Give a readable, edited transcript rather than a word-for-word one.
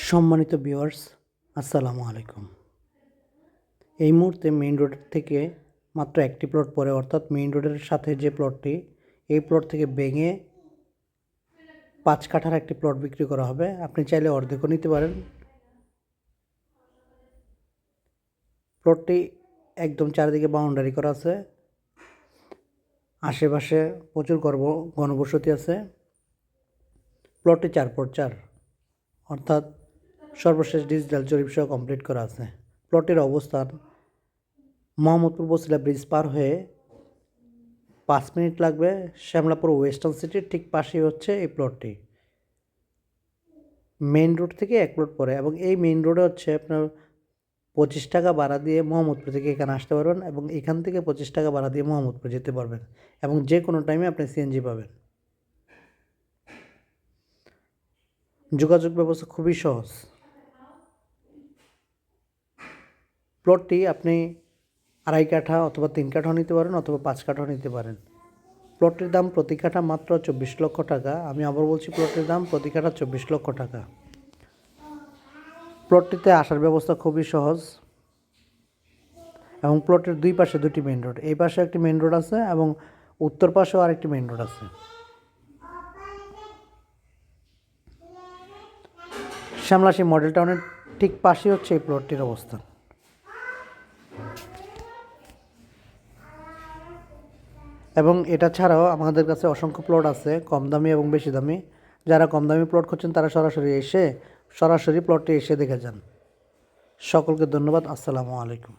সম্মানিত ভিউয়ার্স, আসসালামু আলাইকুম। এই মুহূর্তে মেইন রোড থেকে মাত্র একটি প্লট পরে, অর্থাৎ মেইন রোডের সাথে যে প্লটটি, এই প্লট থেকে ভেঙে 5 কাঠার একটি প্লট বিক্রি করা হবে। আপনি চাইলে অর্ধেকও নিতে পারেন। প্লটটি একদম চারিদিকে বাউন্ডারি করা আছে, আশেপাশে প্রচুর ঘনবসতি আছে। প্লটটি 4x4, অর্থাৎ সর্বশেষ ডিজিটাল জরিপ সহ কমপ্লিট করা আছে। প্লটের অবস্থান মোহাম্মদপুর বছিলা ব্রিজ পার হয়ে 5 মিনিট লাগবে। শ্যামলাপুর ওয়েস্টার্ন সিটির ঠিক পাশেই হচ্ছে এই প্লটটি। মেইন রোড থেকে 1 প্লট পরে, এবং এই মেইন রোডে হচ্ছে আপনার 25 টাকা ভাড়া দিয়ে মোহাম্মদপুর থেকে এখানে আসতে পারবেন, এবং এখান থেকে 25 টাকা ভাড়া দিয়ে মোহাম্মদপুর যেতে পারবেন, এবং যে কোনো টাইমে আপনি সিএনজি পাবেন। যোগাযোগ ব্যবস্থা খুবই সহজ। প্লটটি আপনি 2.5 কাঠা অথবা 3 কাঠাও নিতে পারেন, অথবা 5 কাঠাও নিতে পারেন। প্লটের দাম প্রতি কাঠা মাত্র 24 লক্ষ টাকা। আমি আবার বলছি, প্লটের দাম প্রতি কাঠা 24 লক্ষ টাকা। প্লটটিতে আসার ব্যবস্থা খুবই সহজ, এবং প্লটের দুই পাশে দুটি মেইন রোড। এই পাশে একটি মেইন রোড আছে, এবং উত্তর পাশেও আরেকটি মেইন রোড আছে। শ্যামলাশি মডেল টাউনের ঠিক পাশে হচ্ছে এই প্লটটির অবস্থান। এবং এটা ছাড়াও আমাদের কাছে অসংখ্য প্লট আছে, কম দামি এবং বেশি দামি। যারা কম দামি প্লট খুঁজছেন তারা সরাসরি প্লটটি এসে দেখে যান। সকলকে ধন্যবাদ। আসসালামু আলাইকুম।